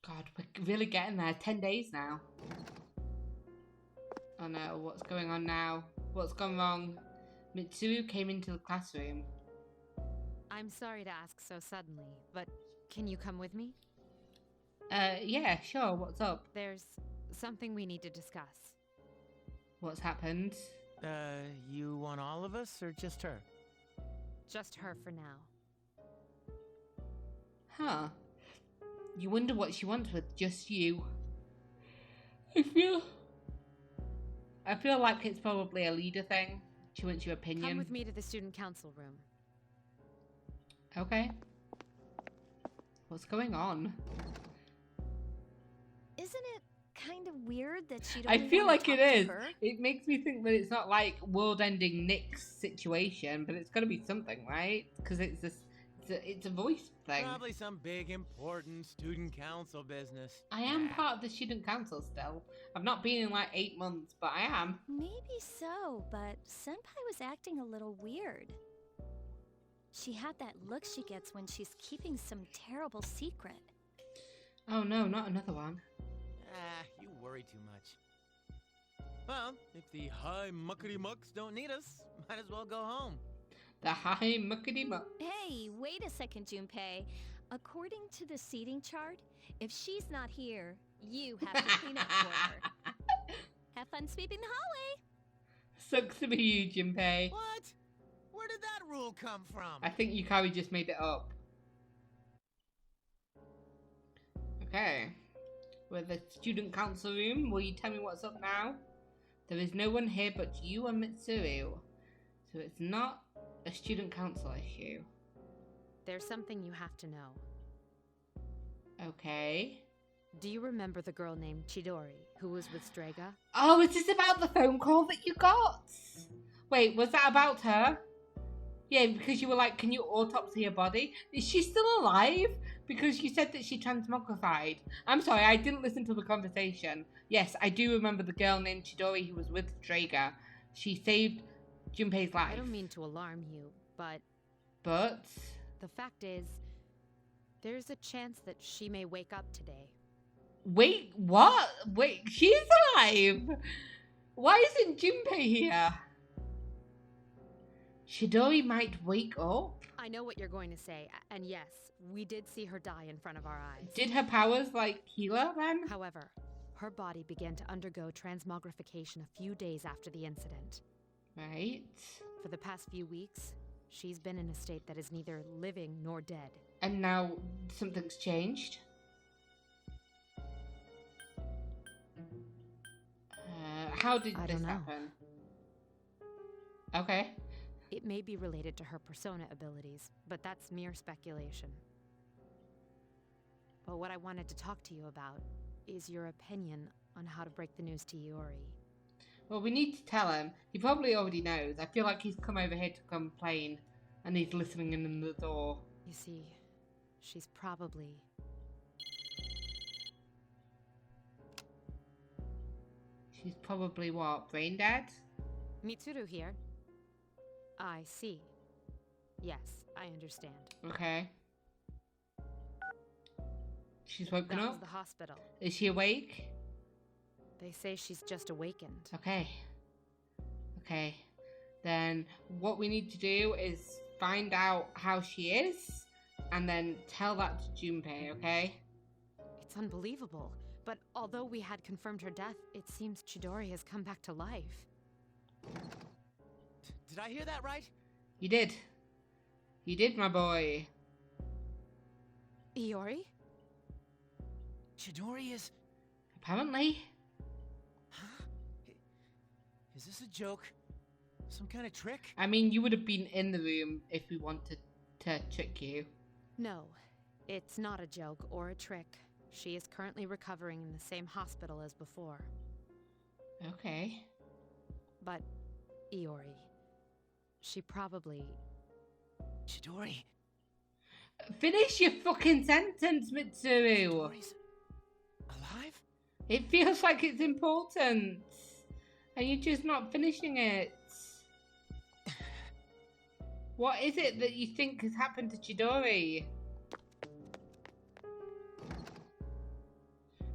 God, we're really getting there. 10 days now. Oh no, what's going on now? What's gone wrong? Mitsuru came into the classroom. I'm sorry to ask so suddenly, but can you come with me? Yeah, sure. What's up? There's something we need to discuss. What's happened? You want all of us or just her? Just her for now. Huh. You wonder what she wants with just you. I feel like it's probably a leader thing. She wants your opinion. Come with me to the student council room. Okay. What's going on? Isn't it kind of weird that she'd I only feel wanna like it talk to is. her? It makes me think that it's not like world-ending Nick's situation, but it's got to be something, right? Because it's a voice thing. Probably some big important student council business. I am part of the student council still. I've not been in like 8 months, but I am. Maybe so, but Senpai was acting a little weird. She had that look she gets when she's keeping some terrible secret. Oh no, not another one. You worry too much. Well, if the high muckety mucks don't need us, might as well go home. The high muckety muck. Hey, wait a second, Junpei. According to the seating chart, if she's not here, you have to clean up for her. Have fun sweeping the hallway. Sucks to be you, Junpei. What? Where did that rule come from? I think Yukari just made it up. Okay. We're at the student council room. Will you tell me what's up now? There is no one here but you and Mitsuru. So it's not a student council issue. There's something you have to know. Okay. Do you remember the girl named Chidori, who was with Strega? Oh, is this about the phone call that you got? Wait, was that about her? Yeah, because you were like, can you autopsy her body? Is she still alive? Because you said that she transmogrified. I'm sorry, I didn't listen to the conversation. Yes, I do remember the girl named Chidori who was with Strega. She saved Junpei's life. I don't mean to alarm you, but But the fact is, there's a chance that she may wake up today. wait, what? Wait, she's alive. Why isn't Junpei here? Chidori might wake up. I know what you're going to say, and yes, we did see her die in front of our eyes. Did her powers like heal her then? However, her body began to undergo transmogrification a few days after the incident. Right. For the past few weeks, she's been in a state that is neither living nor dead. And now something's changed. How did I this don't know. happen? Okay. It may be related to her persona abilities, but that's mere speculation. But what I wanted to talk to you about is your opinion on how to break the news to Iori. Well, we need to tell him. He probably already knows. I feel like he's come over here to complain, and he's listening in the door. You see, she's probably... She's probably what? Brain dead? Mitsuru here. I see. Yes, I understand. Okay. She's woken That was up. the hospital. Is she awake? They say she's just awakened. Okay. Okay. Then what we need to do is find out how she is, and then tell that to Junpei, okay? It's unbelievable. But although we had confirmed her death, it seems Chidori has come back to life. Did I hear that right? You did. You did, my boy. Iori? Chidori is... Apparently. Huh? Is this a joke? Some kind of trick? I mean, you would have been in the room if we wanted to trick you. No, it's not a joke or a trick. She is currently recovering in the same hospital as before. Okay. But, Iori, she probably... Chidori. Finish your fucking sentence, Mitsuru. Chidori's alive? It feels like it's important. And you're just not finishing it. What is it that you think has happened to Chidori?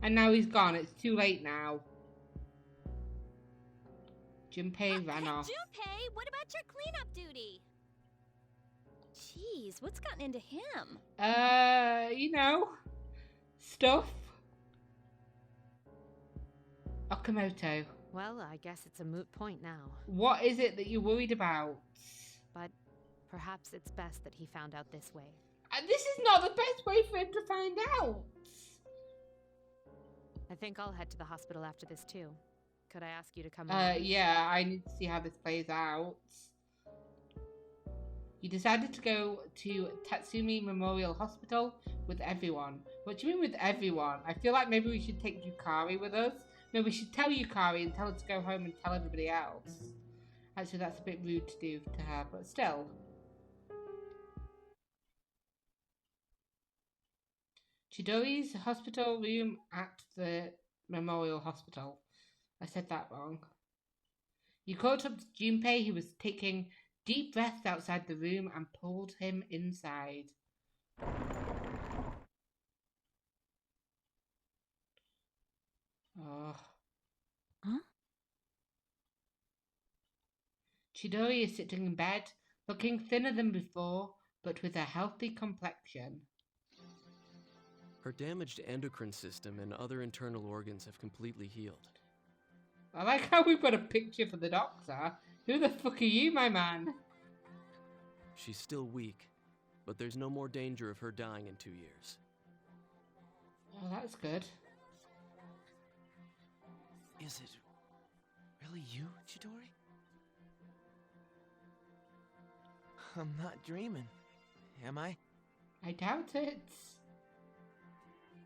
And now he's gone. It's too late now. Junpei ran Hey, off. Junpei, what about your cleanup duty? Jeez, what's gotten into him? You know, stuff. Okamoto, Well, I guess it's a moot point now. what is it that you're worried about? But perhaps it's best that he found out this way. This is not the best way for him to find out. I think I'll head to the hospital after this too. Could I ask you to come along? Yeah, I need to see how this plays out. You decided to go to Tatsumi Memorial Hospital with everyone. What do you mean with everyone? I feel like maybe we should take Yukari with us. No, we should tell Yukari and tell her to go home and tell everybody else. Actually, that's a bit rude to do to her, but still. Chidori's hospital room at the Memorial Hospital. I said that wrong. You caught up to Junpei, who was taking deep breaths outside the room, and pulled him inside. Oh. Huh? Chidori is sitting in bed, looking thinner than before, but with a healthy complexion. Her damaged endocrine system and other internal organs have completely healed. I like how we've got a picture for the doctor. Who the fuck are you, my man? She's still weak, but there's no more danger of her dying in 2 years. Oh, that's good. Is it really you, Chidori? I'm not dreaming, am I? I doubt it.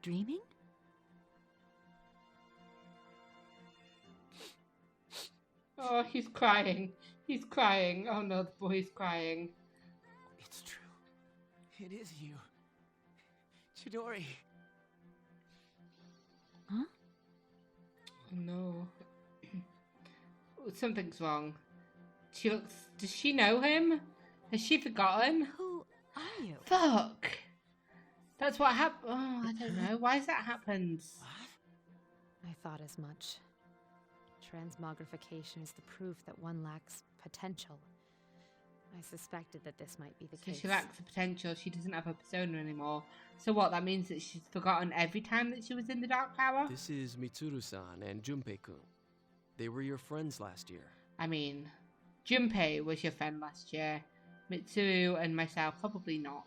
Dreaming? Oh, he's crying. He's crying. Oh no, the boy's crying. It's true. It is you. Chidori. Huh? Oh no. Something's wrong. She looks... Does she know him? Has she forgotten? Who are you? Fuck. That's what happened. Oh, I don't know. Why has that happened? I thought as much. Transmogrification is the proof that one lacks potential. I suspected that this might be the So case. she lacks the potential. She doesn't have a persona anymore. So what? That means that she's forgotten every time that she was in the Dark Tower? This is Mitsuru-san and Junpei-kun. They were your friends last year. I mean, Junpei was your friend last year. Mitsuru and myself, probably not.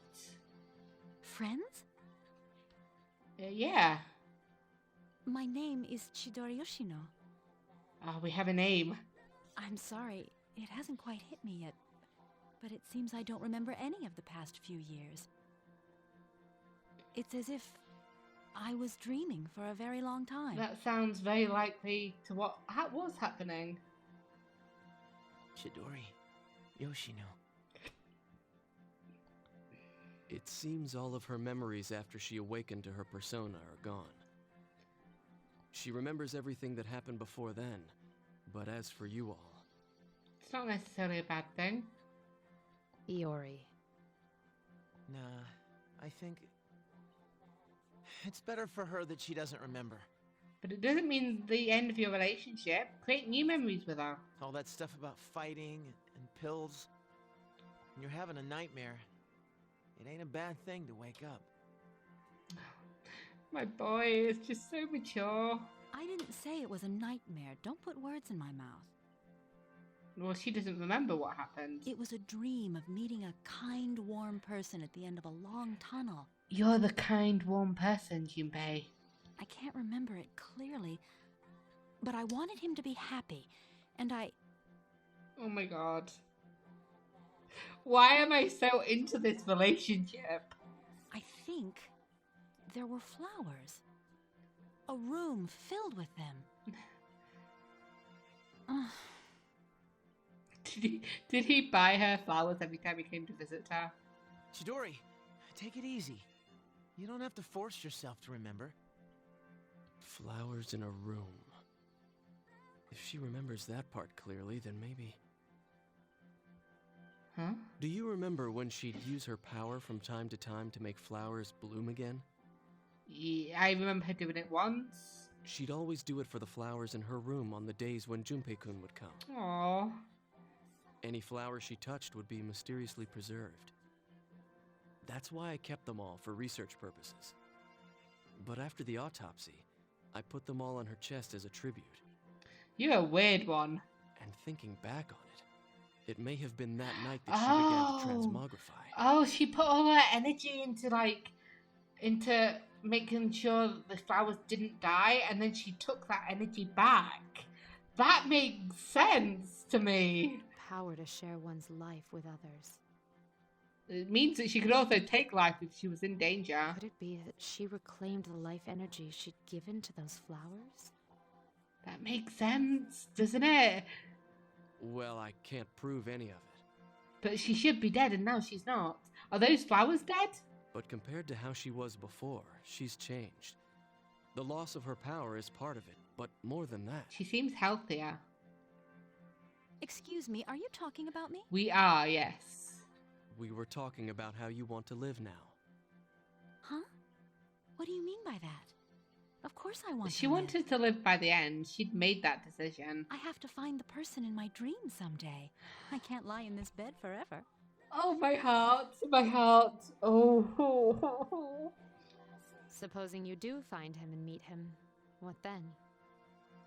Friends? Yeah. My name is Chidori Yoshino. Oh, we have a name. I'm sorry, it hasn't quite hit me yet, but it seems I don't remember any of the past few years. It's as if I was dreaming for a very long time. That sounds very likely to what was happening. Chidori. Yoshino. It seems all of her memories after she awakened to her persona are gone. She remembers everything that happened before then, but as for you all... It's not necessarily a bad thing. Iori. Nah, I think... it's better for her that she doesn't remember. But it doesn't mean the end of your relationship. Create new memories with her. All that stuff about fighting and pills. When you're having a nightmare, it ain't a bad thing to wake up. My boy is just so mature. I didn't say it was a nightmare. Don't put words in my mouth. Well, she doesn't remember what happened. It was a dream of meeting a kind, warm person at the end of a long tunnel. You're the kind, warm person, Junpei. I can't remember it clearly, but I wanted him to be happy, and I... Oh my god. Why am I so into this relationship? I think there were flowers. A room filled with them. Ugh. Did he buy her flowers every time he came to visit her? Chidori, take it easy. You don't have to force yourself to remember. Flowers in a room. If she remembers that part clearly, then maybe... Huh? Do you remember when she'd use her power from time to time to make flowers bloom again? Yeah, I remember her doing it once. She'd always do it for the flowers in her room on the days when Junpei-kun would come. Aww. Any flower she touched would be mysteriously preserved. That's why I kept them all for research purposes. But after the autopsy, I put them all on her chest as a tribute. You're a weird one. And thinking back on it, it may have been that night that she began to transmogrify. Oh, she put all her energy into making sure the flowers didn't die, and then she took that energy back. That makes sense to me. Power to share one's life with others. It means that she could also take life if she was in danger. Could it be that she reclaimed the life energy she'd given to those flowers? That makes sense, doesn't it? Well, I can't prove any of it. But she should be dead, and now she's not. Are those flowers dead? But compared to how she was before, she's changed. The loss of her power is part of it, but more than that. She seems healthier. Excuse me, are you talking about me? We are, yes. We were talking about how you want to live now. Huh? What do you mean by that? Of course I want She to live. wanted to live by the end. She'd made that decision. I have to find the person in my dream someday. I can't lie in this bed forever. Oh, my heart. My heart. Oh. Supposing you do find him and meet him, what then?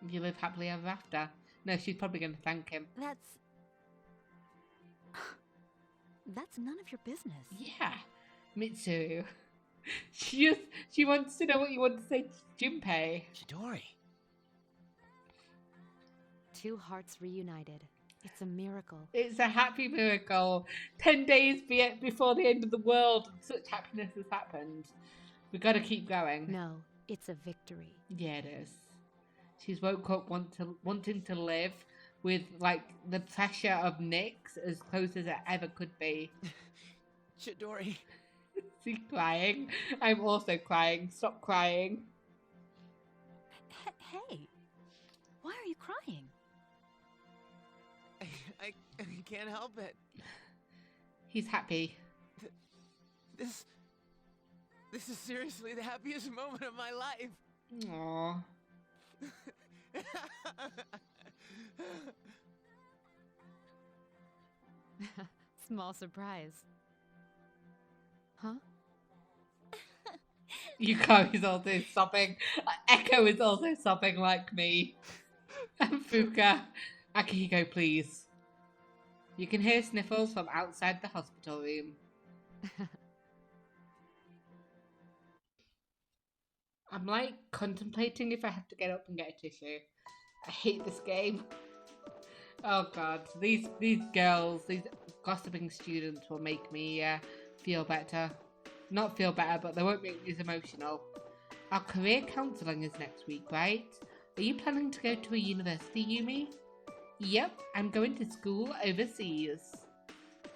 You live happily ever after. No, she's probably going to thank him. That's none of your business. Yeah, Mitsuru. She wants to know what you want to say to Junpei. Chidori. Two hearts reunited. It's a miracle. It's a happy miracle. 10 days before the end of the world, and such happiness has happened. We got to keep going. No, it's a victory. Yeah, it is. She's woke up wanting to live with like the pressure of Nyx as close as it ever could be. Chidori. She's crying. I'm also crying. Stop crying. Hey, why are you crying? I can't help it. He's happy. This is seriously the happiest moment of my life. Aww. Small surprise. Huh? Yuko is also sobbing. Eiko is also sobbing like me. And Fuka. Akihiko, please. You can hear sniffles from outside the hospital room. I'm like contemplating if I have to get up and get a tissue. I hate this game. Oh god, these girls, these gossiping students will make me feel better. Not feel better, but they won't make me as emotional. Our career counselling is next week, right? Are you planning to go to a university, Yumi? Yep, I'm going to school overseas.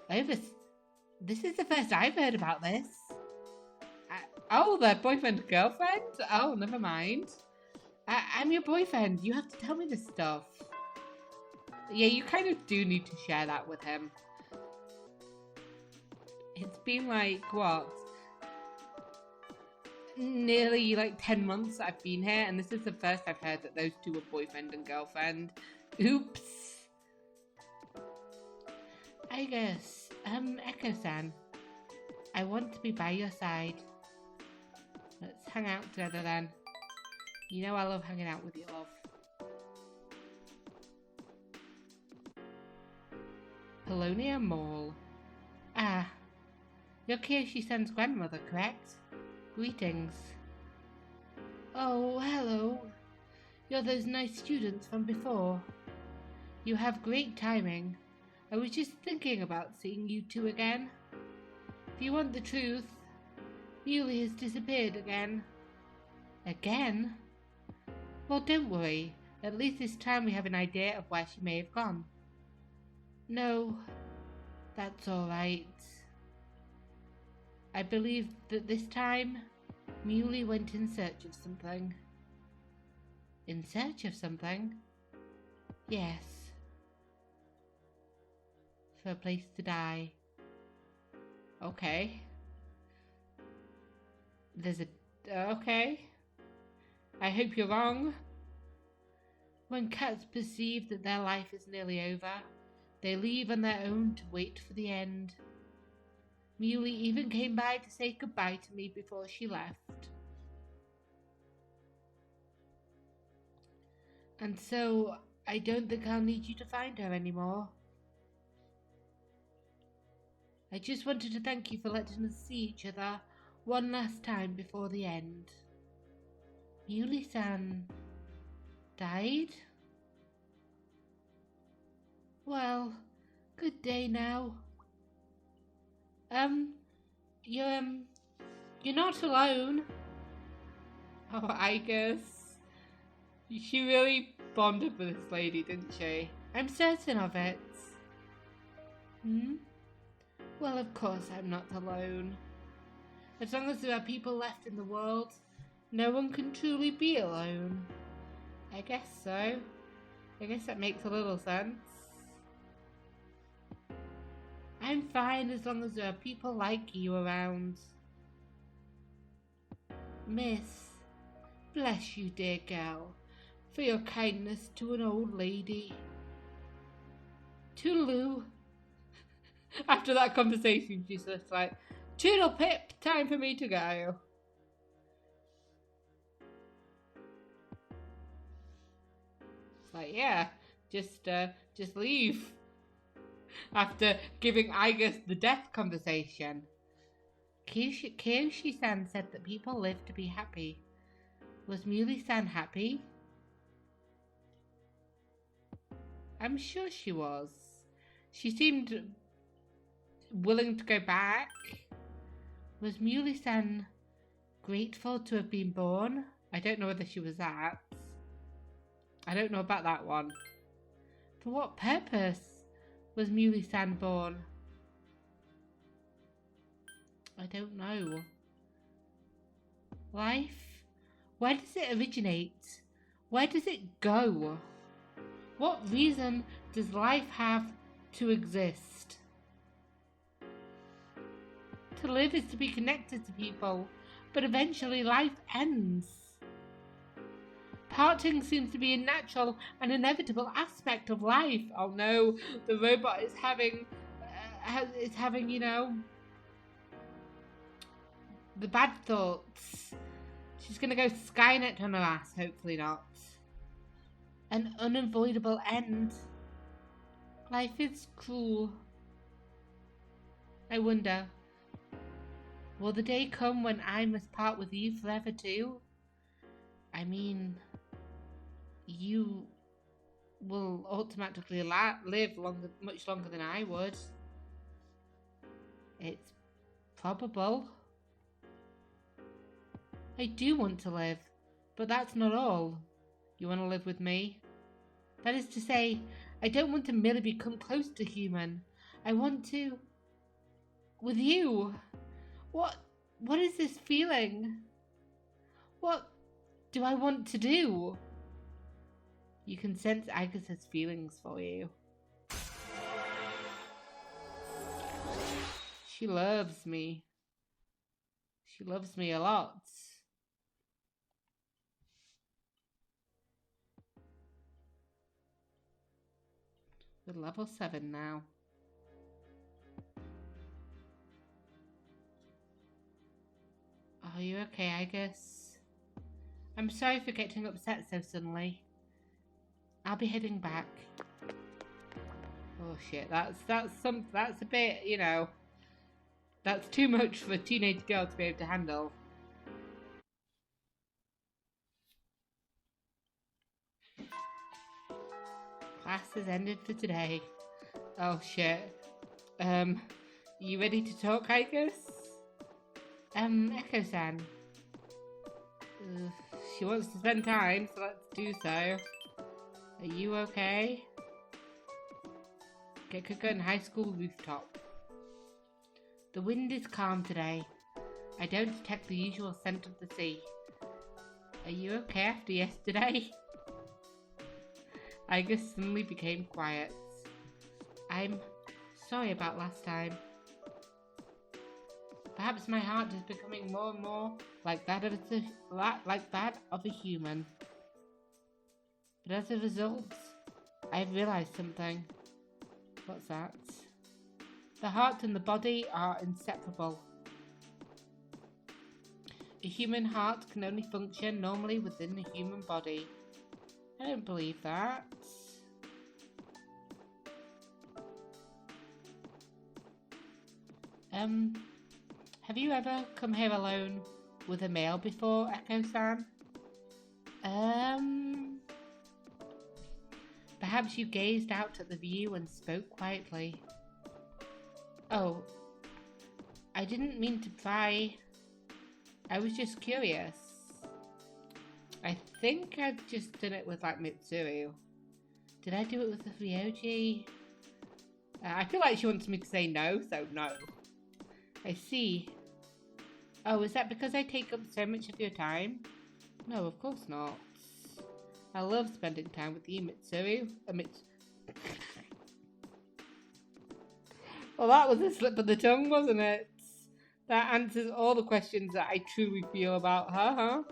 This is the first I've heard about this. Oh, their boyfriend and girlfriend? Oh, never mind. I'm your boyfriend. You have to tell me this stuff. Yeah, you kind of do need to share that with him. It's been like, what? Nearly like 10 months I've been here, and this is the first I've heard that those two are boyfriend and girlfriend. Oops. I guess, Eiko-san, I want to be by your side. Let's hang out together then. You know I love hanging out with you, love. Polonia Mall. Ah, you're Kiyoshi-san's grandmother, correct? Greetings. Oh, hello. You're those nice students from before. You have great timing. I was just thinking about seeing you two again. If you want the truth, Muley has disappeared again. Again? Well, don't worry. At least this time we have an idea of where she may have gone. No, that's all right. I believe that this time, Muley went in search of something. In search of something? Yes. For a place to die. Okay. There's a Okay. I hope you're wrong. When cats perceive that their life is nearly over, they leave on their own to wait for the end. Muley even came by to say goodbye to me before she left. And so, I don't think I'll need you to find her anymore. I just wanted to thank you for letting us see each other one last time before the end. Muley-san died? Well, good day now. You're not alone. Oh, I guess. She really bonded with this lady, didn't she? I'm certain of it. Well, of course I'm not alone. As long as there are people left in the world, no one can truly be alone. I guess so. I guess that makes a little sense. I'm fine as long as there are people like you around. Miss, bless you, dear girl, for your kindness to an old lady. Toodaloo. After that conversation, she's just like, Toodle pip, time for me to go. It's like, yeah, just leave. After giving Igus the death conversation. Kiyoshi-san said that people live to be happy. Was Muley-san happy? I'm sure she was. She seemed willing to go back. Was Muley-san grateful to have been born? I don't know whether she was that. I don't know about that one. For what purpose was Muley-san born? I don't know. Life? Where does it originate? Where does it go? What reason does life have to exist? To live is to be connected to people, but eventually life ends. Parting seems to be a natural and inevitable aspect of life. Oh no, the robot is having, you know, the bad thoughts. She's gonna go Skynet on her ass, hopefully not. An unavoidable end. Life is cruel. I wonder, will the day come when I must part with you forever too? I mean, you will automatically live much longer than I would. It's probable. I do want to live, but that's not all. You want to live with me? That is to say, I don't want to merely become close to human. I want to... with you. What is this feeling? What do I want to do? You can sense Agus's feelings for you. She loves me. She loves me a lot. We're level 7 now. Are you okay, Agus? I'm sorry for getting upset so suddenly. I'll be heading back. Oh shit, that's a bit, you know, that's too much for a teenage girl to be able to handle. Class has ended for today. Oh shit. You ready to talk, Agus? Eiko-san. She wants to spend time, so let's do so. Are you okay? Get Cocoon High School rooftop. The wind is calm today. I don't detect the usual scent of the sea. Are you okay after yesterday? Agus suddenly became quiet. I'm sorry about last time. Perhaps my heart is becoming more and more like that of a human. But as a result, I've realized something. What's that? The heart and the body are inseparable. A human heart can only function normally within the human body. I don't believe that. Have you ever come here alone with a male before, Echo-san? Perhaps you gazed out at the view and spoke quietly. Oh, I didn't mean to pry. I was just curious. I think I've just done it with like Mitsuru. Did I do it with the Ryoji? I feel like she wants me to say no, so no. I see. Oh, is that because I take up so much of your time? No, of course not. I love spending time with you, Mitsuru. Well, that was a slip of the tongue, wasn't it? That answers all the questions that I truly feel about her, huh?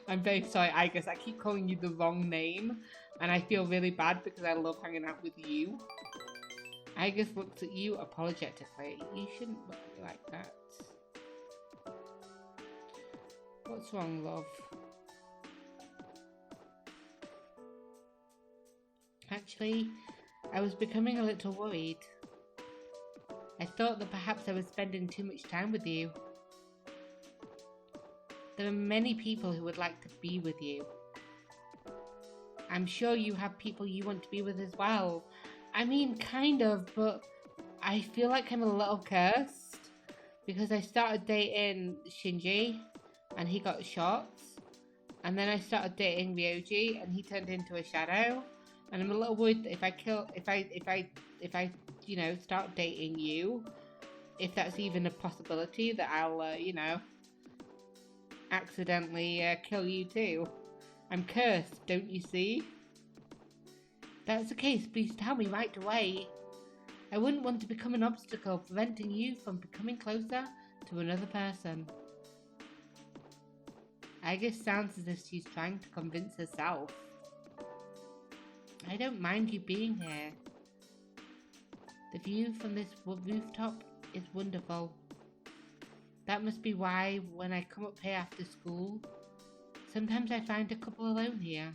I'm very sorry, I guess I keep calling you the wrong name, and I feel really bad because I love hanging out with you. I just looked at you apologetically. You shouldn't look at me like that. What's wrong, love? Actually, I was becoming a little worried. I thought that perhaps I was spending too much time with you. There are many people who would like to be with you. I'm sure you have people you want to be with as well. I mean, kind of, but I feel like I'm a little cursed because I started dating Shinji and he got shot, and then I started dating Ryoji and he turned into a shadow, and I'm a little worried that if I you know, start dating you, if that's even a possibility that I'll you know, accidentally kill you too. I'm cursed, don't you see? If that's the case, please tell me right away. I wouldn't want to become an obstacle preventing you from becoming closer to another person. I guess sounds as if she's trying to convince herself. I don't mind you being here. The view from this rooftop is wonderful. That must be why when I come up here after school, sometimes I find a couple alone here.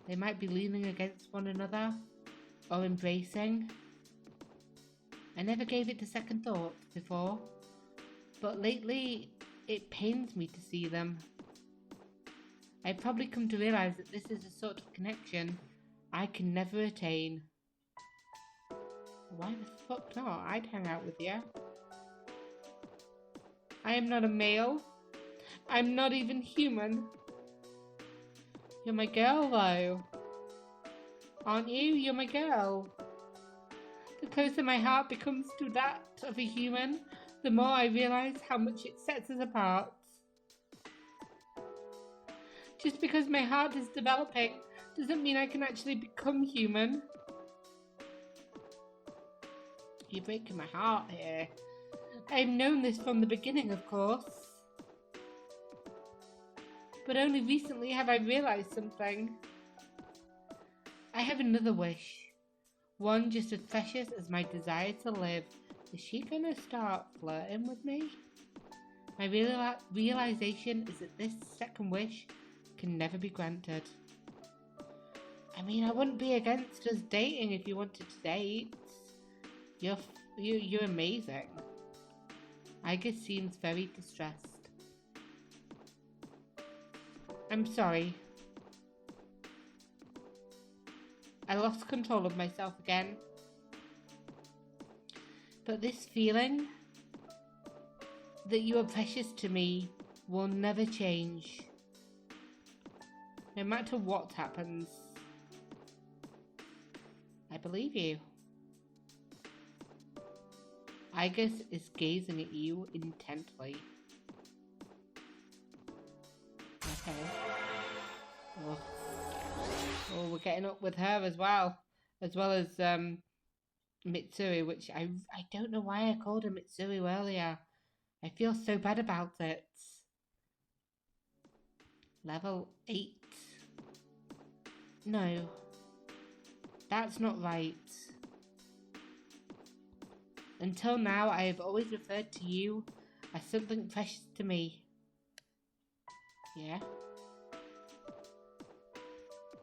They might be leaning against one another or embracing. I never gave it a second thought before, but lately it pains me to see them. I've probably come to realize that this is a sort of connection I can never attain. Why the fuck not? I'd hang out with you. I am not a male. I'm not even human. You're my girl, though. Aren't you? You're my girl. The closer my heart becomes to that of a human, the more I realize how much it sets us apart. Just because my heart is developing doesn't mean I can actually become human. You're breaking my heart here. I've known this from the beginning, of course. But only recently have I realized something. I have another wish. One just as precious as my desire to live. Is she gonna start flirting with me? My realization is that this second wish can never be granted. I mean, I wouldn't be against us dating if you wanted to date. You're amazing. Iga seems very distressed. I'm sorry. I lost control of myself again. But this feeling that you are precious to me will never change. No matter what happens. I believe you. Igus is gazing at you intently. Okay. Oh, we're getting up with her as well as Mitsuru, which I don't know why I called her Mitsuru earlier. I feel so bad about it. Level 8. No. That's not right. Until now, I have always referred to you as something precious to me. Yeah?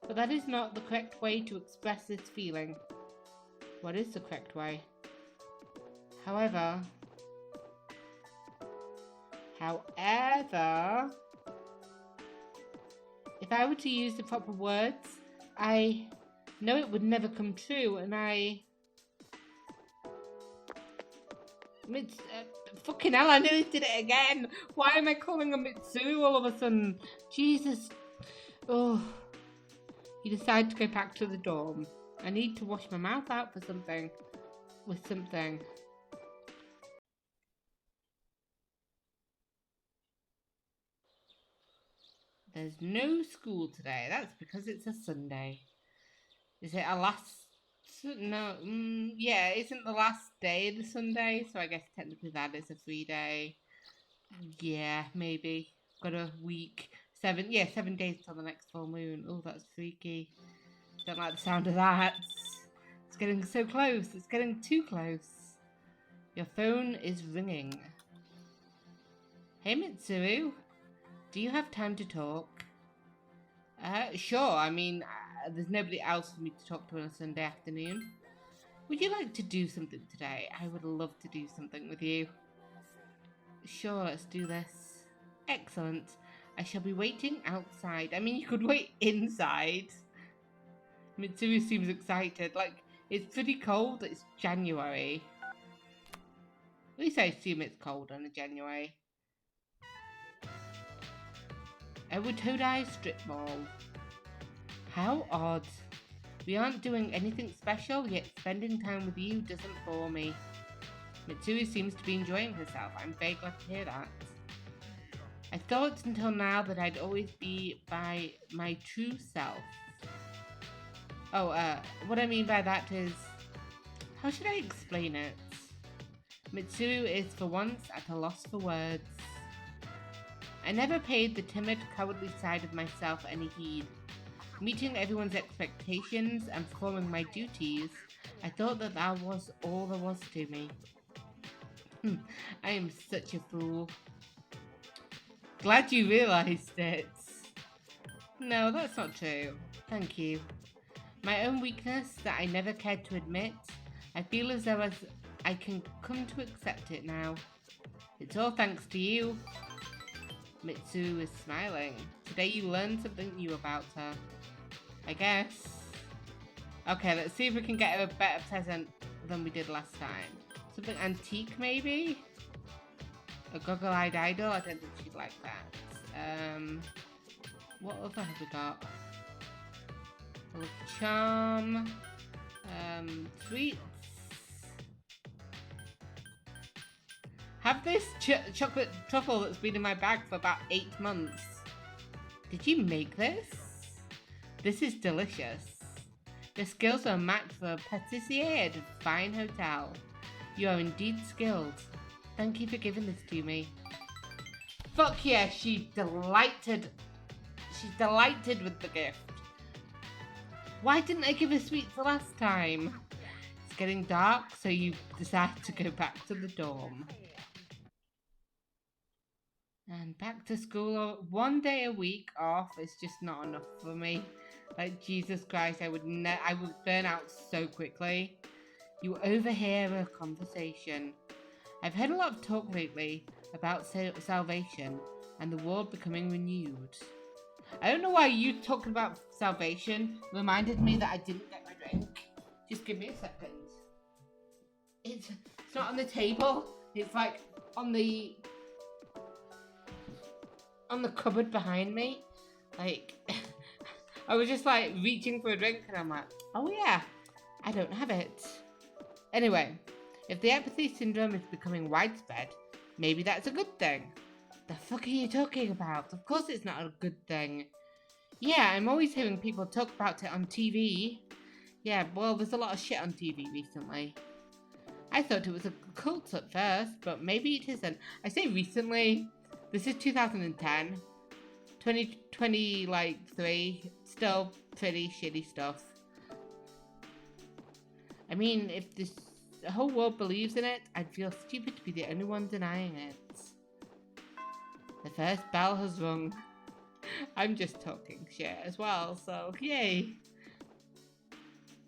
But that is not the correct way to express this feeling. What is the correct way? However, if I were to use the proper words, I know it would never come true, and fucking hell, I nearly did it again! Why am I calling her Mitsuru all of a sudden? Jesus. Oh. You decide to go back to the dorm. I need to wash my mouth out for something. With something. There's no school today. That's because it's a Sunday. Is it a last... No, yeah, it isn't the last day of the Sunday, so I guess technically that is a free day. Yeah, maybe. Got a week. 7 days till the next full moon. Oh, that's freaky. Don't like the sound of that. It's getting so close. It's getting too close. Your phone is ringing. Hey, Mitsuru. Do you have time to talk? Sure. I mean, there's nobody else for me to talk to on a Sunday afternoon. Would you like to do something today? I would love to do something with you. Sure, let's do this. Excellent. I shall be waiting outside. I mean, you could wait inside. Mitsuru seems excited. Like, it's pretty cold. It's January. At least I assume it's cold in January. Todai Strip Mall. How odd. We aren't doing anything special, yet spending time with you doesn't bore me. Mitsuru seems to be enjoying herself. I'm very glad to hear that. I thought until now that I'd always be by my true self. Oh, what I mean by that is... How should I explain it? Mitsuru is for once at a loss for words. I never paid the timid, cowardly side of myself any heed. Meeting everyone's expectations and performing my duties, I thought that was all there was to me. I am such a fool. Glad you realised it. No, that's not true. Thank you. My own weakness that I never cared to admit, I feel as though I can come to accept it now. It's all thanks to you. Mitsuru is smiling. Today you learned something new about her. I guess. Okay, let's see if we can get her a better present than we did last time. Something antique, maybe? A goggle-eyed idol? I don't think she'd like that. What other have we got? A little charm. Sweets. Have this chocolate truffle that's been in my bag for about 8 months. Did you make this? This is delicious. Your skills are a match for a pâtissier at a fine hotel. You are indeed skilled. Thank you for giving this to me. Fuck yeah, she's delighted. She's delighted with the gift. Why didn't I give her sweets the last time? It's getting dark, so you decide to go back to the dorm. And back to school. 1 day a week off is just not enough for me. Like, Jesus Christ, I would burn out so quickly. You overhear a conversation. I've heard a lot of talk lately about salvation and the world becoming renewed. I don't know why you talking about salvation reminded me that I didn't get my drink. Just give me a second. It's not on the table. It's like on the cupboard behind me. Like, I was just like reaching for a drink and I'm like, oh yeah, I don't have it. Anyway, if the empathy syndrome is becoming widespread, maybe that's a good thing. The fuck are you talking about? Of course it's not a good thing. Yeah, I'm always hearing people talk about it on TV. Yeah, well, there's a lot of shit on TV recently. I thought it was a cult at first, but maybe it isn't. I say recently. This is 2010. 2020, like, 3. Still pretty shitty stuff. I mean, if the whole world believes in it, I'd feel stupid to be the only one denying it. The first bell has rung. I'm just talking shit as well, so yay.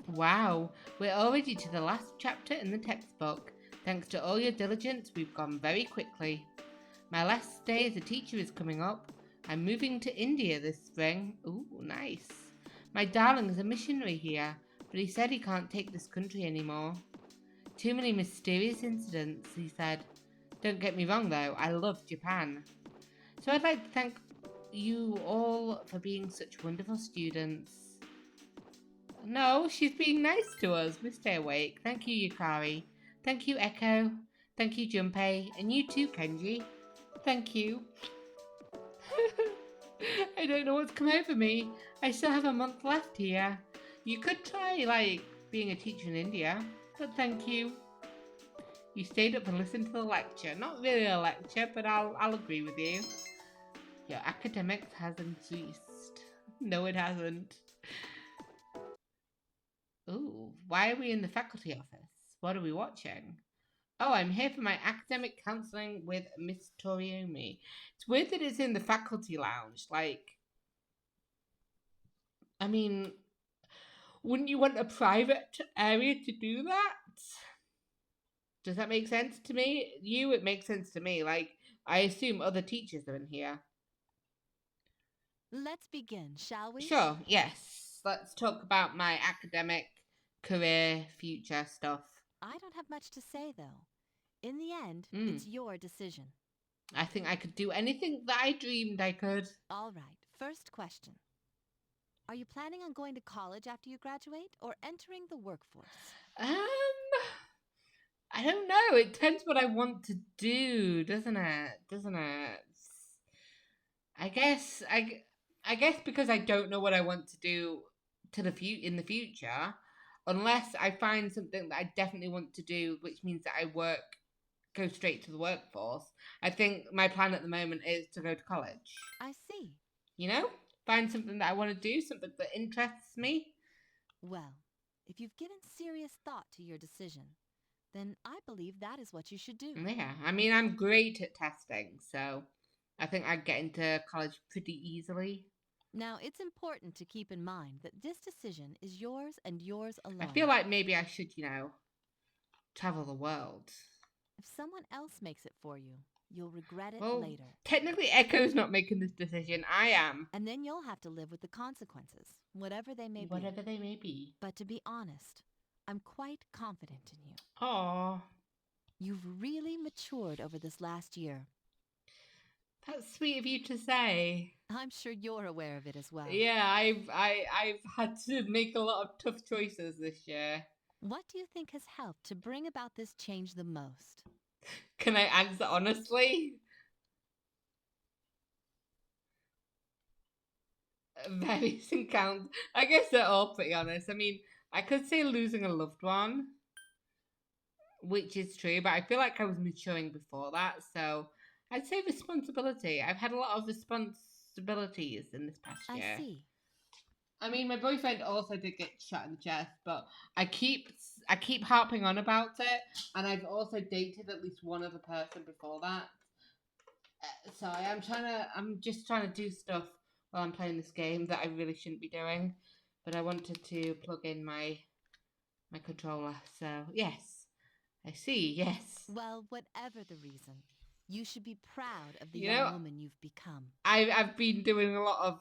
Wow, we're already to the last chapter in the textbook. Thanks to all your diligence, we've gone very quickly. My last day as a teacher is coming up. I'm moving to India this spring. Ooh, nice. My darling is a missionary here, but he said he can't take this country anymore. Too many mysterious incidents, he said. Don't get me wrong though, I love Japan. So I'd like to thank you all for being such wonderful students. No, she's being nice to us. We stay awake. Thank you, Yukari. Thank you, Echo. Thank you, Junpei. And you too, Kenji. Thank you. I don't know what's come over me. I still have a month left here. You could try, like, being a teacher in India. But thank you. You stayed up and listened to the lecture. Not really a lecture, but I'll agree with you. Your academics has increased. No, it hasn't. Ooh, why are we in the faculty office? What are we watching? Oh, I'm here for my academic counseling with Miss Toriomi. It's weird that it's in the faculty lounge. Like, I mean, wouldn't you want a private area to do that? Does that make sense to me? It makes sense to me. Like, I assume other teachers are in here. Let's begin, shall we? Sure, yes. Let's talk about my academic, career, future stuff. I don't have much to say, though. In the end, Mm. it's your decision. I think I could do anything that I dreamed I could. All right, first question. Are you planning on going to college after you graduate or entering the workforce? I don't know. It depends what I want to do, doesn't it? I guess because I don't know what I want to do in the future, unless I find something that I definitely want to do, which means that I go straight to the workforce. I think my plan at the moment is to go to college. I see. You know? Find something that I want to do, something that interests me. Well, if you've given serious thought to your decision, then I believe that is what you should do. Yeah, I mean, I'm great at testing, so I think I'd get into college pretty easily. Now, it's important to keep in mind that this decision is yours and yours alone. I feel like maybe I should, travel the world. If someone else makes it for you, you'll regret it Well, later. technically, Echo's not making this decision. I am. And then you'll have to live with the consequences, whatever they may be. But to be honest, I'm quite confident in you. Aww. You've really matured over this last year. That's sweet of you to say. I'm sure you're aware of it as well. Yeah, I've had to make a lot of tough choices this year. What do you think has helped to bring about this change the most? Can I answer honestly? Various encounters. I guess they're all pretty honest. I mean, I could say losing a loved one, which is true, but I feel like I was maturing before that, so I'd say responsibility. I've had a lot of responsibilities in this past year. I see. I mean, my boyfriend also did get shot in the chest, but I keep harping on about it, and I've also dated at least one other person before that. So I'm just trying to do stuff while I'm playing this game that I really shouldn't be doing, but I wanted to plug in my controller. So yes, I see. Yes. Well, whatever the reason, you should be proud of the young woman you've become. I've been doing a lot of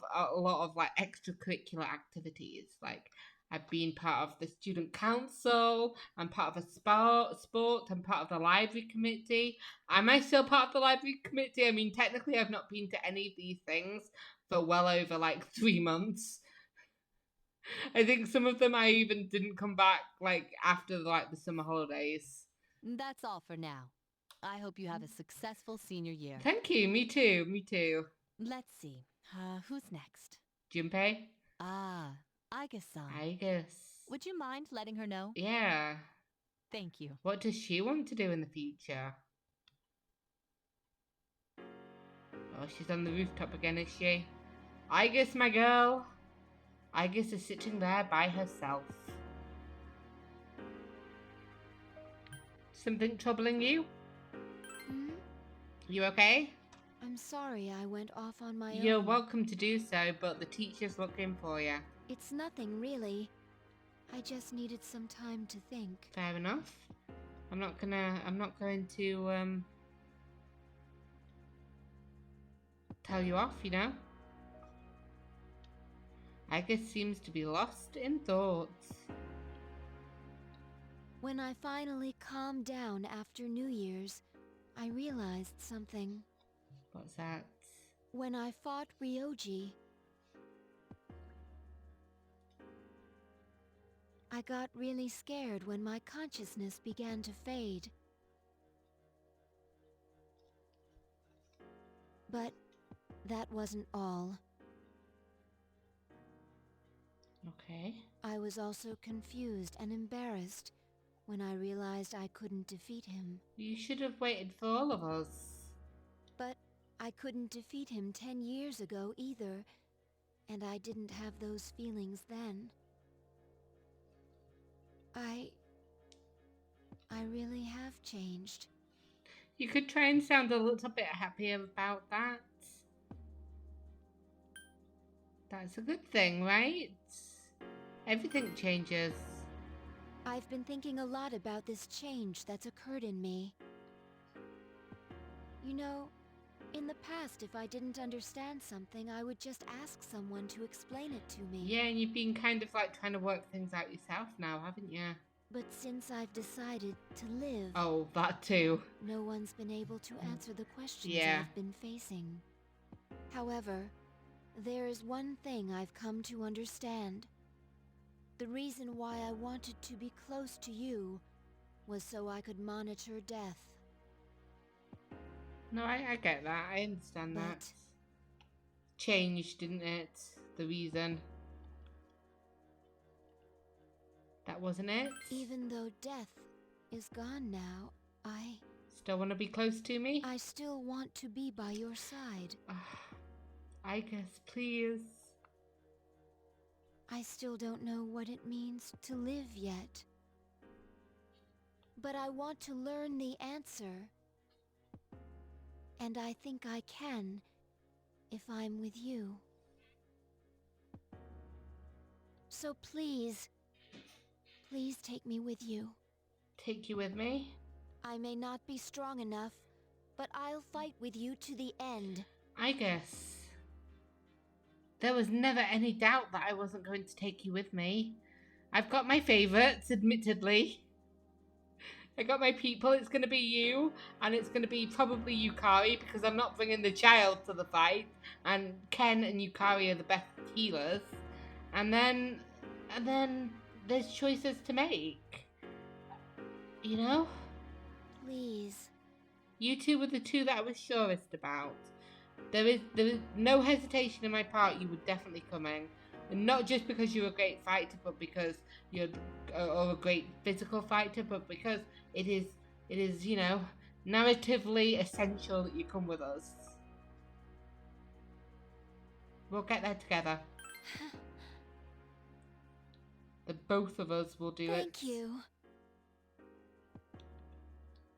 like extracurricular activities. Like I've been part of the student council. I'm part of a sport. I'm part of the library committee. Am I still part of the library committee? I mean, technically, I've not been to any of these things for well over like 3 months. I think some of them I even didn't come back like after like the summer holidays. That's all for now. I hope you have a successful senior year. Thank you. Me too. Let's see. Who's next? Junpei? Aiga-san. I guess. Would you mind letting her know? Yeah. Thank you. What does she want to do in the future? Oh, she's on the rooftop again, is she? I guess, my girl. I guess is sitting there by herself. Something troubling you? Hmm? You okay? I'm sorry I went off on my You're own. welcome to do so, but the teacher's looking for you. It's nothing, really. I just needed some time to think. Fair enough. I'm not going to tell you off, you know? I guess seems to be lost in thoughts. When I finally calmed down after New Year's, I realized something. What's that? When I fought Ryoji, I got really scared when my consciousness began to fade. But that wasn't all. Okay. I was also confused and embarrassed when I realized I couldn't defeat him. You should have waited for all of us. But I couldn't defeat him 10 years ago either, and I didn't have those feelings then. I really have changed. You could try and sound a little bit happier about that. That's a good thing, right? Everything changes. I've been thinking a lot about this change that's occurred in me. You know, in the past, if I didn't understand something, I would just ask someone to explain it to me. Yeah, and you've been kind of like trying to work things out yourself now, haven't you? But since I've decided to live, Oh, that too. no one's been able to answer the questions Yeah. I've been facing. However, there is one thing I've come to understand. The reason why I wanted to be close to you was so I could monitor death. No, I get that. I understand that. But- Changed, didn't it? The reason. That wasn't it? Even though death is gone now, Still want to be close to me? I still want to be by your side. I guess, please. I still don't know what it means to live yet. But I want to learn the answer. And I think I can if I'm with you. So please take me with you. Take you with me? I may not be strong enough, but I'll fight with you to the end. I guess. There was never any doubt that I wasn't going to take you with me. I've got my favourites, admittedly. I got my people. It's going to be you, and it's going to be probably Yukari, because I'm not bringing the child to the fight, and Ken and Yukari are the best healers. And then there's choices to make. You know? Please. You two were the two that I was surest about. There is no hesitation in my part. You were definitely coming, and not just because you're a great fighter, but because you're or a great physical fighter, but because it is you know, narratively essential that you come with us. We'll get there together. The both of us will do it. Thank you.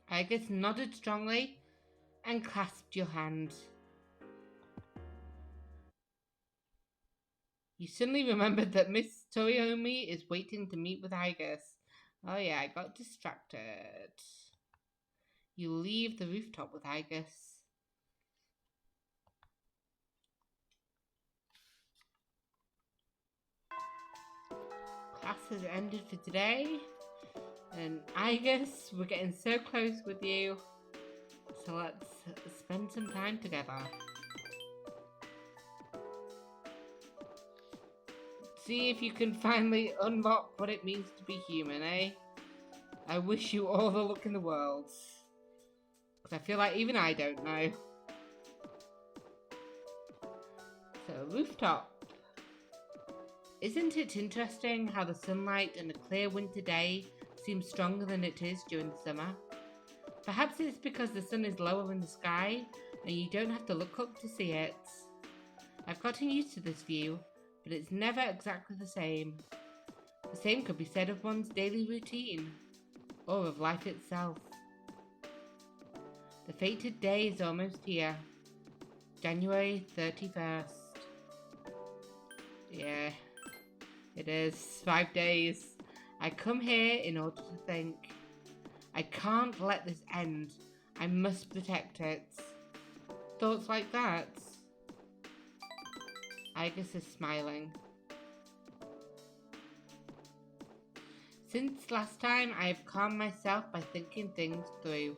I guess nodded strongly and clasped your hand. You suddenly remembered that Miss Toriomi is waiting to meet with Igus. Oh yeah, I got distracted. You leave the rooftop with Igus. Class has ended for today. And Igus, we're getting so close with you. So let's spend some time together. See if you can finally unlock what it means to be human, eh? I wish you all the luck in the world. Because I feel like even I don't know. So, rooftop. Isn't it interesting how the sunlight and a clear winter day seems stronger than it is during the summer. Perhaps it's because the sun is lower in the sky and you don't have to look up to see it. I've gotten used to this view, but it's never exactly the same. The same could be said of one's daily routine, or of life itself. The fated day is almost here. January 31st. Yeah, it is. 5 days. I come here in order to think. I can't let this end. I must protect it. Thoughts like that? Igus is smiling. Since last time, I have calmed myself by thinking things through.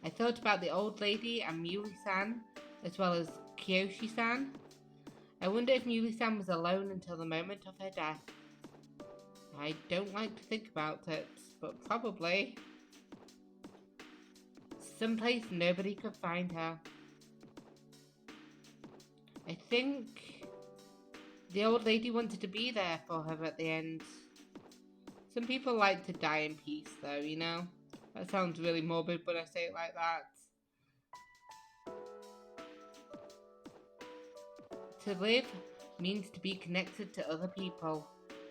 I thought about the old lady and Muli-san, as well as Kyoshi-san. I wonder if Muli-san was alone until the moment of her death. I don't like to think about it, but probably. Someplace nobody could find her. I think the old lady wanted to be there for her at the end. Some people like to die in peace though, you know? That sounds really morbid when I say it like that. To live means to be connected to other people,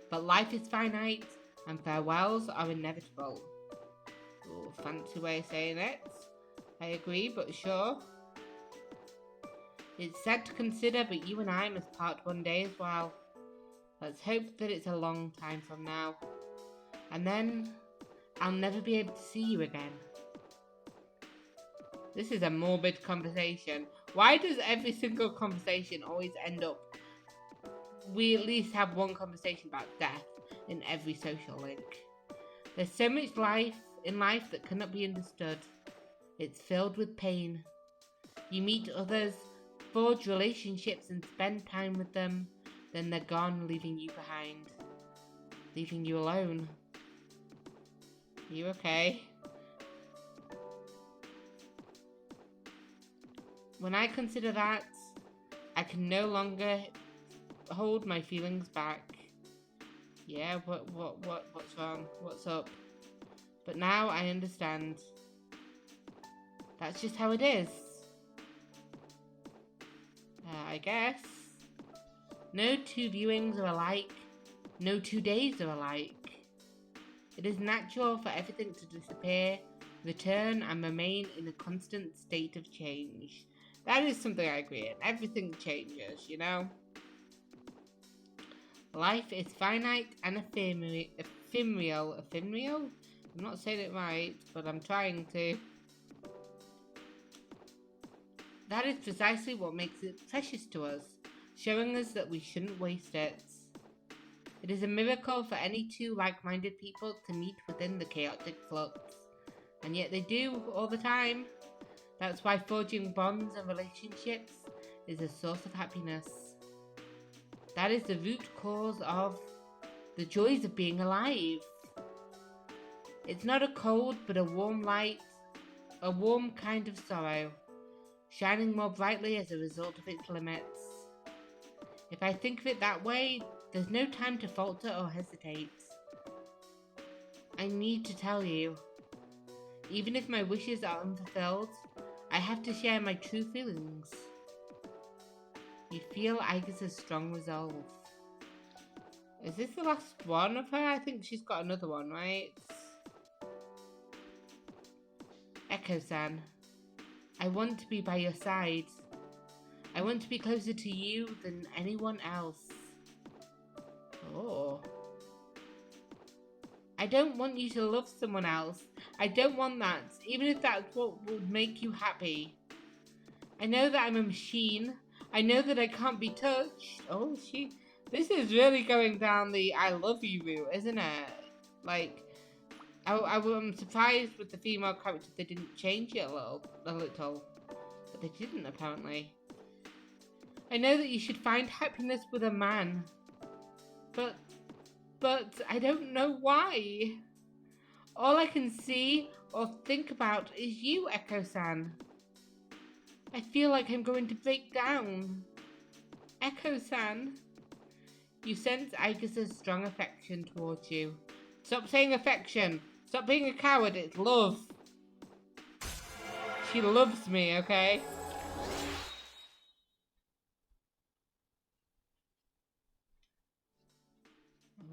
but life is finite and farewells are inevitable. Ooh, fancy way of saying it. I agree, but sure. It's sad to consider, but you and I must part one day as well. Let's hope that it's a long time from now. And then I'll never be able to see you again. This is a morbid conversation. Why does every single conversation always end up... We at least have one conversation about death in every social link. There's so much life in life that cannot be understood. It's filled with pain. You meet others, forge relationships and spend time with them, then they're gone, leaving you behind. Leaving you alone. Are you okay? When I consider that, I can no longer hold my feelings back. Yeah, what's wrong? What's up? But now I understand. That's just how it is. I guess. No two viewings are alike. No 2 days are alike. It is natural for everything to disappear, return, and remain in a constant state of change. That is something I agree in. Everything changes, you know? Life is finite and ephemeral. Ephemeral? I'm not saying it right, but I'm trying to. That is precisely what makes it precious to us, showing us that we shouldn't waste it. It is a miracle for any two like-minded people to meet within the chaotic flux. And yet they do all the time. That's why forging bonds and relationships is a source of happiness. That is the root cause of the joys of being alive. It's not a cold but a warm light, a warm kind of sorrow, shining more brightly as a result of its limits. If I think of it that way, there's no time to falter or hesitate. I need to tell you, even if my wishes are unfulfilled, I have to share my true feelings. You feel Igus's strong resolve. Is this the last one of her? I think she's got another one, right? Eiko-san, I want to be by your side. I want to be closer to you than anyone else. Oh. I don't want you to love someone else. I don't want that, even if that's what would make you happy. I know that I'm a machine. I know that I can't be touched. Oh, this is really going down the I love you route, isn't it? Like, I'm surprised with the female character they didn't change it a little. But they didn't, apparently. I know that you should find happiness with a man. But I don't know why. All I can see or think about is you, Eiko-san. I feel like I'm going to break down. Eiko-san. You sense Igus's strong affection towards you. Stop saying affection. Stop being a coward. It's love. She loves me, okay?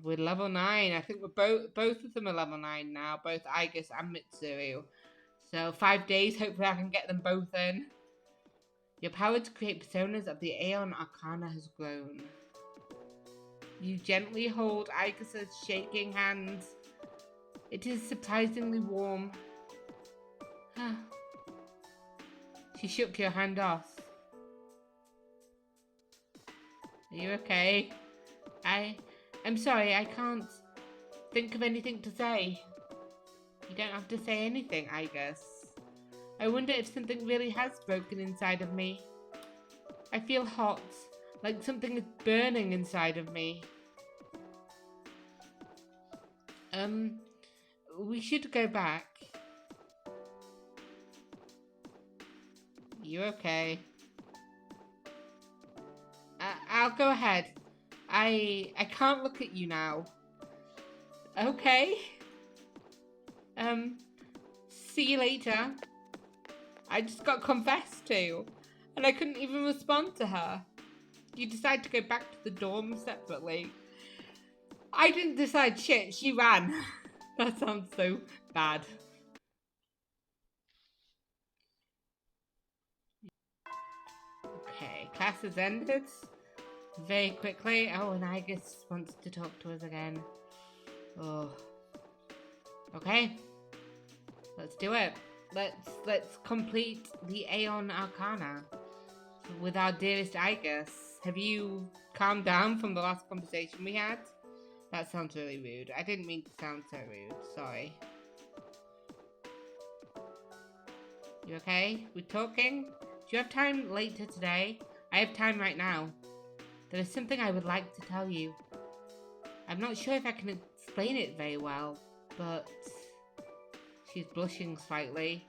We're level 9. I think we're both of them are level 9 now. Both Igus and Mitsuru. So 5 days. Hopefully I can get them both in. Your power to create personas of the Aeon Arcana has grown. You gently hold Igus's shaking hands. It is surprisingly warm. She shook your hand off. Are you okay? I'm sorry, I can't think of anything to say. You don't have to say anything, I guess. I wonder if something really has broken inside of me. I feel hot, like something is burning inside of me. We should go back. You okay? I'll go ahead. I can't look at you now. Okay. See you later. I just got confessed to, and I couldn't even respond to her. You decide to go back to the dorm separately. I didn't decide shit, she ran. That sounds so bad. Okay, class has ended. Very quickly. Oh, and Igus wants to talk to us again. Oh. Okay. Let's do it. Let's complete the Aeon Arcana with our dearest Igus. Have you calmed down from the last conversation we had? That sounds really rude. I didn't mean to sound so rude. Sorry. You okay? We're talking? Do you have time later today? I have time right now. There is something I would like to tell you. I'm not sure if I can explain it very well, but... She's blushing slightly.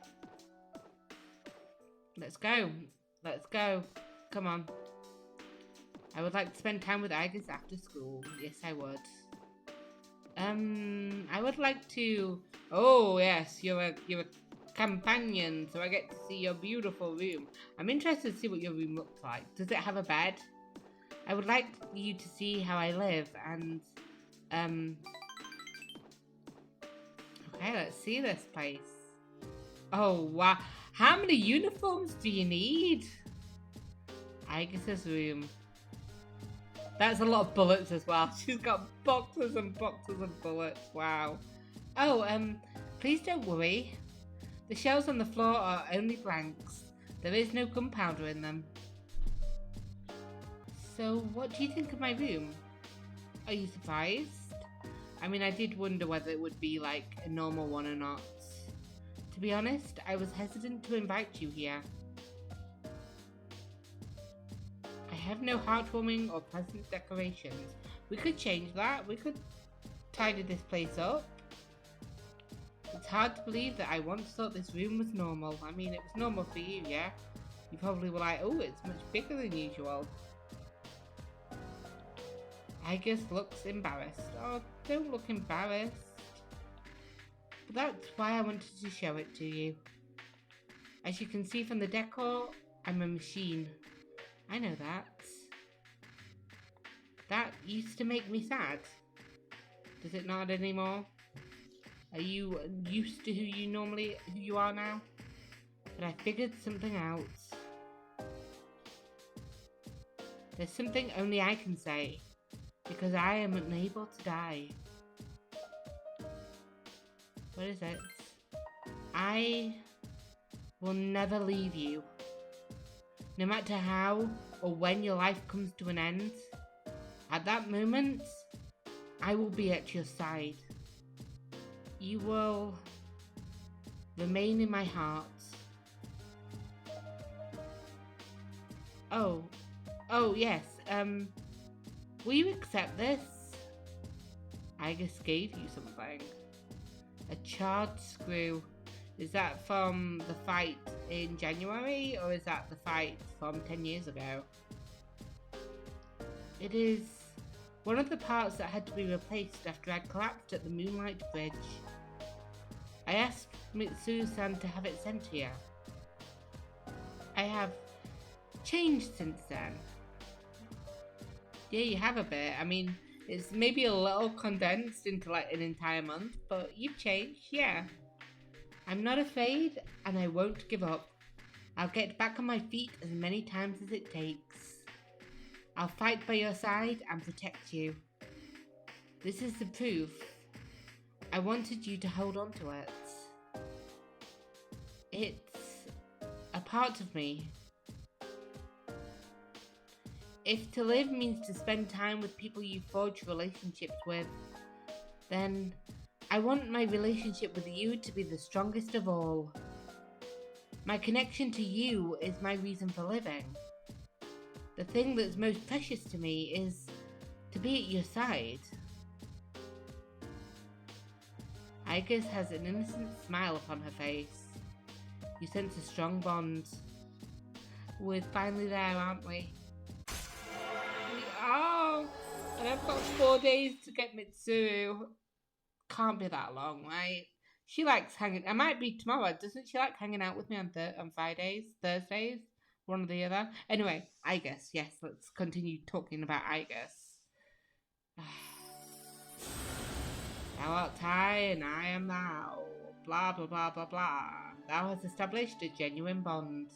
Let's go. Let's go. Come on. I would like to spend time with Igus after school. Yes, I would. I would like to... Oh, yes. You're a companion, so I get to see your beautiful room. I'm interested to see what your room looks like. Does it have a bed? I would like you to see how I live, and... Okay, let's see this place. Oh, wow. How many uniforms do you need? Igus's room. That's a lot of bullets as well. She's got boxes and boxes of bullets. Wow. Oh, please don't worry. The shells on the floor are only blanks. There is no gunpowder in them. So, what do you think of my room? Are you surprised? I mean, I did wonder whether it would be like a normal one or not. To be honest, I was hesitant to invite you here. I have no heartwarming or pleasant decorations. We could change that. We could tidy this place up. It's hard to believe that I once thought this room was normal. I mean, it was normal for you, yeah? You probably were like, oh, it's much bigger than usual. Igus looks embarrassed. Oh, don't look embarrassed. But that's why I wanted to show it to you. As you can see from the decor, I'm a machine. I know that. That used to make me sad. Does it not anymore? Are you used to who you are now? But I figured something out. There's something only I can say. Because I am unable to die. What is it? I will never leave you. No matter how or when your life comes to an end, at that moment, I will be at your side. You will remain in my heart. Oh yes, will you accept this? Igus gave you something. A charred screw. Is that from the fight in January, or is that the fight from 10 years ago? It is One of the parts that had to be replaced after I collapsed at the Moonlight Bridge. I asked Mitsuru-san to have it sent here. I have changed since then. Yeah, you have a bit. I mean, it's maybe a little condensed into like an entire month, but you've changed, yeah. I'm not afraid, and I won't give up. I'll get back on my feet as many times as it takes. I'll fight by your side and protect you. This is the proof. I wanted you to hold on to it. It's a part of me. If to live means to spend time with people you forge relationships with, then I want my relationship with you to be the strongest of all. My connection to you is my reason for living. The thing that's most precious to me is to be at your side. Igus has an innocent smile upon her face. You sense a strong bond. We're finally there, aren't we? We are! And I've got 4 days to get Mitsuru. Can't be that long, right? She likes hanging. It might be tomorrow. Doesn't she like hanging out with me on Fridays, Thursdays, one or the other? Anyway, Igus. Yes, let's continue talking about Igus. Thou art I, and I am thou. Blah blah blah blah blah. Thou hast established a genuine bond.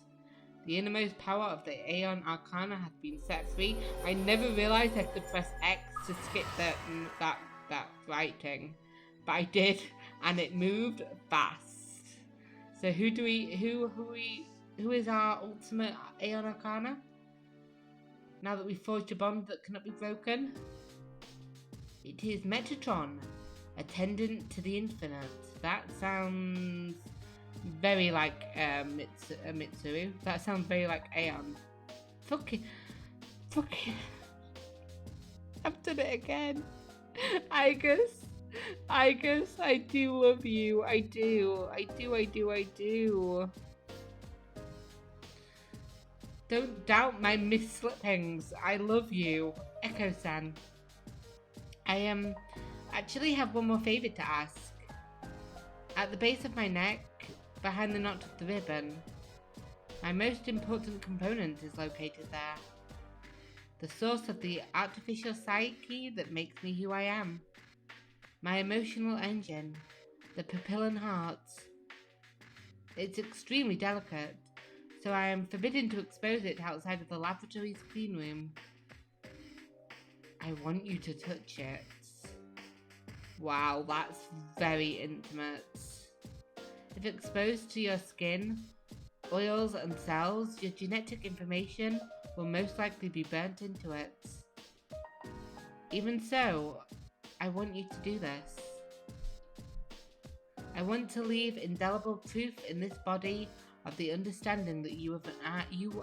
The innermost power of the Aeon Arcana hath been set free. I never realised I could press X to skip that writing, but I did, and it moved fast. So who is our ultimate Aeon Arcana? Now that we've forged a bond that cannot be broken, it is Metatron, attendant to the infinite. That sounds very like Mitsuru. That sounds very like Aeon. Fucking. I've done it again. Igus, I do love you. I do. Don't doubt my misslippings. I love you. Eiko-san. I actually have one more favour to ask. At the base of my neck, behind the knot of the ribbon, my most important component is located there. The source of the artificial psyche that makes me who I am. My emotional engine, the papillon heart. It's extremely delicate, so I am forbidden to expose it outside of the laboratory's clean room. I want you to touch it. Wow, that's very intimate. If exposed to your skin, oils and cells, your genetic information will most likely be burnt into it. Even so, I want you to do this. I want to leave indelible proof in this body of the understanding that you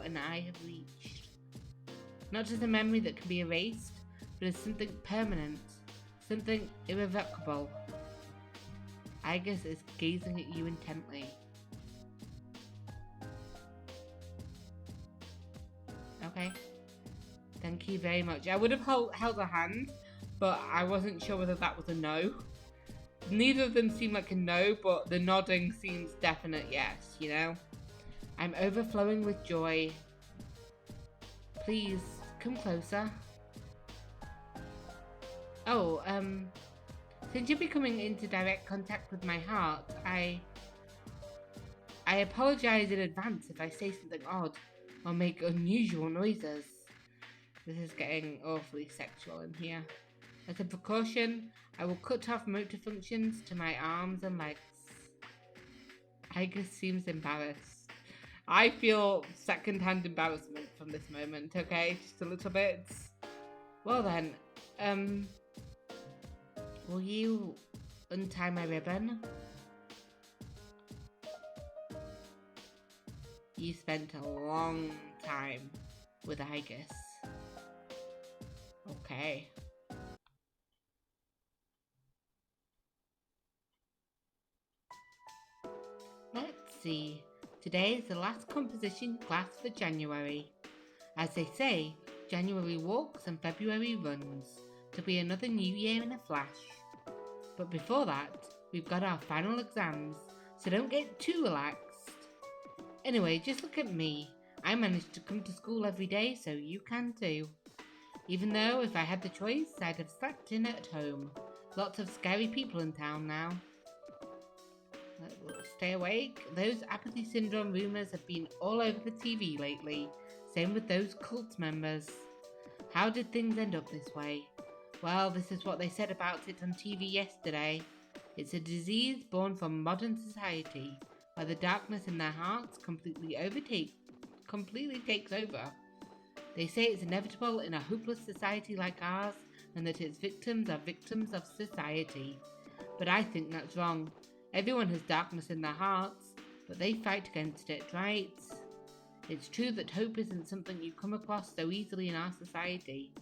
and I have reached. Not just a memory that can be erased, but as something permanent, something irrevocable. Igus is gazing at you intently. Okay. Thank you very much. I would have held a hand, but I wasn't sure whether that was a no. Neither of them seem like a no, but the nodding seems definite yes, you know? I'm overflowing with joy. Please, come closer. Oh, since you'll be coming into direct contact with my heart, I apologize in advance if I say something odd or make unusual noises. This is getting awfully sexual in here. As a precaution, I will cut off motor functions to my arms and legs. Igus seems embarrassed. I feel second-hand embarrassment from this moment, okay? Just a little bit. Well then, will you untie my ribbon? You spent a long time with Igus. Okay. Let's see. Today is the last composition class for January. As they say, January walks and February runs. It'll be another new year in a flash. But before that, we've got our final exams, so don't get too relaxed. Anyway, just look at me. I managed to come to school every day, so you can too. Even though if I had the choice, I'd have slept in at home. Lots of scary people in town now. Stay awake. Those apathy syndrome rumours have been all over the TV lately. Same with those cult members. How did things end up this way? Well, this is what they said about it on TV yesterday. It's a disease born from modern society, where the darkness in their hearts completely takes over. They say it's inevitable in a hopeless society like ours, and that its victims are victims of society. But I think that's wrong. Everyone has darkness in their hearts, but they fight against it, right? It's true that hope isn't something you come across so easily in our society,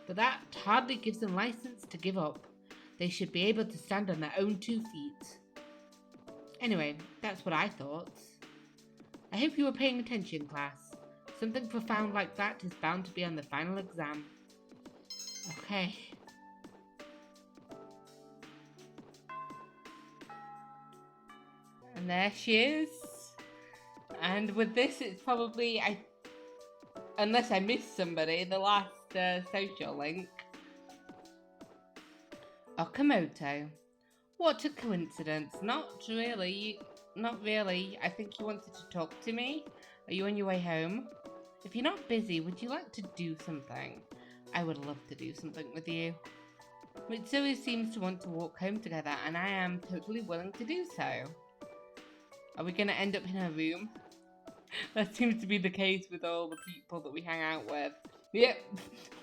but that hardly gives them license to give up. They should be able to stand on their own 2 feet. Anyway, that's what I thought. I hope you were paying attention, class. Something profound like that is bound to be on the final exam. Okay. And there she is. And with this, it's probably, unless I missed somebody, the last social link. Okamoto. What a coincidence. Not really. I think you wanted to talk to me. Are you on your way home? If you're not busy, would you like to do something? I would love to do something with you. Mitsuri seems to want to walk home together, and I am totally willing to do so. Are we going to end up in her room? That seems to be the case with all the people that we hang out with. Yep.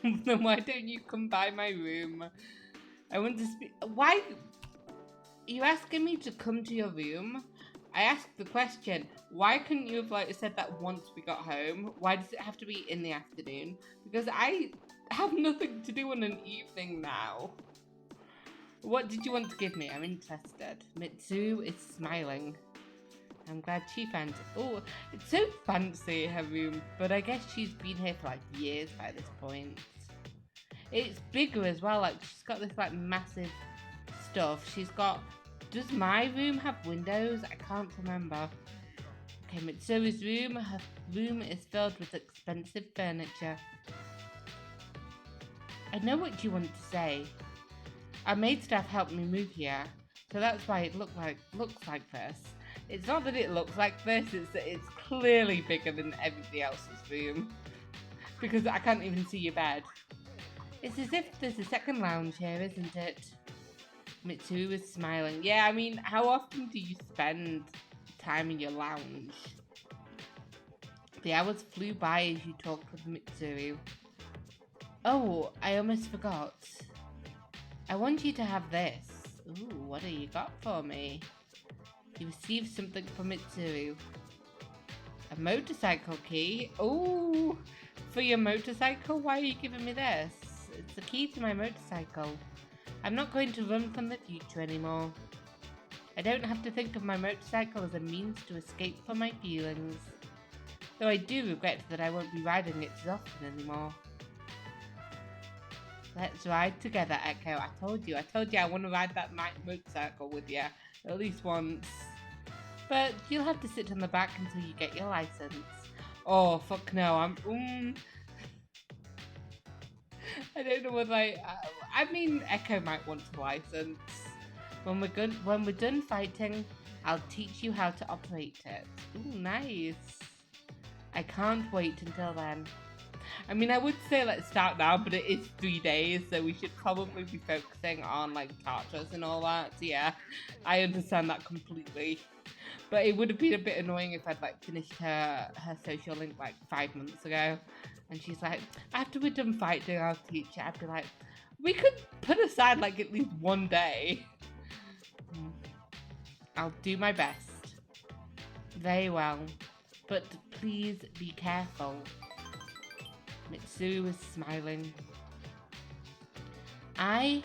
Then why don't you come by my room? I want to speak. Why? You're asking me to come to your room? I asked the question, why couldn't you have said that once we got home? Why does it have to be in the afternoon? Because I have nothing to do on an evening now. What did you want to give me? I'm interested. Mitsu is smiling. I'm glad she found it. Oh, it's so fancy, her room. But I guess she's been here for years by this point. It's bigger as well. She's got this massive stuff. She's got... Does my room have windows? I can't remember. Okay, Mitsuru's room. Her room is filled with expensive furniture. I know what you want to say. Our maid staff helped me move here, so that's why it looks like this. It's not that it looks like this, it's that it's clearly bigger than everybody else's room. Because I can't even see your bed. It's as if there's a second lounge here, isn't it? Mitsuru is smiling. Yeah, I mean, how often do you spend time in your lounge? The hours flew by as you talked with Mitsuru. Oh, I almost forgot. I want you to have this. Ooh, what have you got for me? You received something from Mitsuru. A motorcycle key? Oh, for your motorcycle? Why are you giving me this? It's the key to my motorcycle. I'm not going to run from the future anymore. I don't have to think of my motorcycle as a means to escape from my feelings. Though I do regret that I won't be riding it as often anymore. Let's ride together, Eiko. I told you I want to ride that motorcycle with you. At least once. But you'll have to sit on the back until you get your license. Oh, fuck no. I don't know what I mean, Eiko might want a license. When we're done fighting, I'll teach you how to operate it. Ooh, nice. I can't wait until then. I mean, I would say let's start now, but it is 3 days, so we should probably be focusing on tortures and all that. So yeah, I understand that completely. But it would have been a bit annoying if I'd finished her social link 5 months ago. And she's like, after we're done fighting, I'll teach you. I'd be like, we could put aside at least 1 day. I'll do my best. Very well. But please be careful. Mitsuru was smiling. I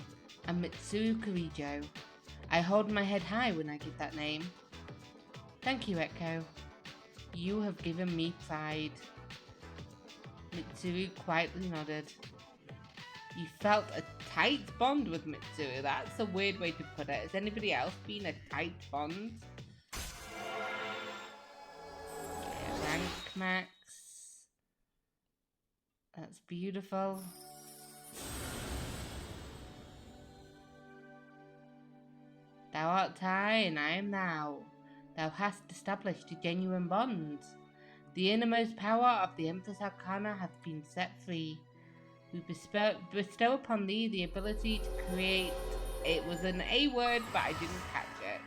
am Mitsuru Kurijo. I hold my head high when I give that name. Thank you, Eiko. You have given me pride. Mitsuru quietly nodded. You felt a tight bond with Mitsuru. That's a weird way to put it. Has anybody else been a tight bond? Rank max. That's beautiful. Thou art I, and I am thou. Thou hast established a genuine bond. The innermost power of the Empress Arcana hath been set free. We bestow upon thee the ability to create. It was an A word, but I didn't catch it.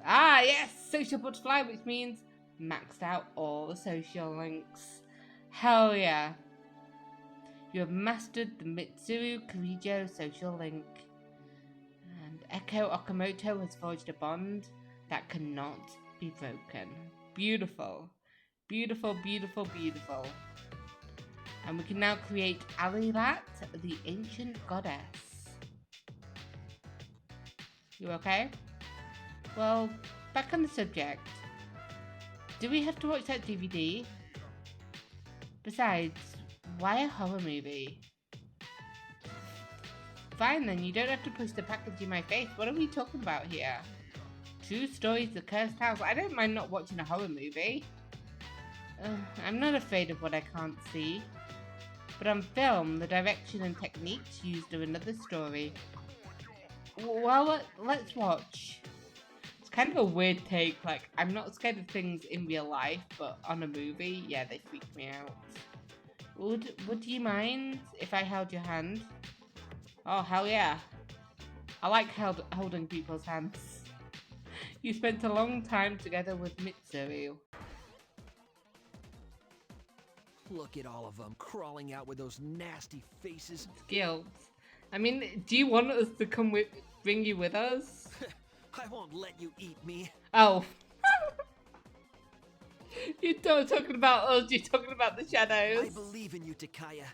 Ah, yes! Social butterfly, which means maxed out all the social links. Hell yeah. You have mastered the Mitsuru Kirijo social link. And Eiko Okamoto has forged a bond that cannot be broken. Beautiful. Beautiful, beautiful, beautiful. And we can now create Alilat, the ancient goddess. You okay? Well, back on the subject. Do we have to watch that DVD? Besides, why a horror movie? Fine then, you don't have to push the package in my face. What are we talking about here? True Stories, The Cursed House. I don't mind not watching a horror movie. I'm not afraid of what I can't see. But on film, the direction and techniques used are another story. Well, let's watch. It's kind of a weird take. Like, I'm not scared of things in real life, but on a movie, yeah, they freak me out. Would you mind if I held your hand? Oh, hell yeah. I like holding people's hands. You spent a long time together with Mitsuru. Look at all of them crawling out with those nasty faces. Skills. I mean, do you want us to bring you with us? I won't let you eat me. Oh. You're not talking about us, you're talking about the shadows. I believe in you, Takaya.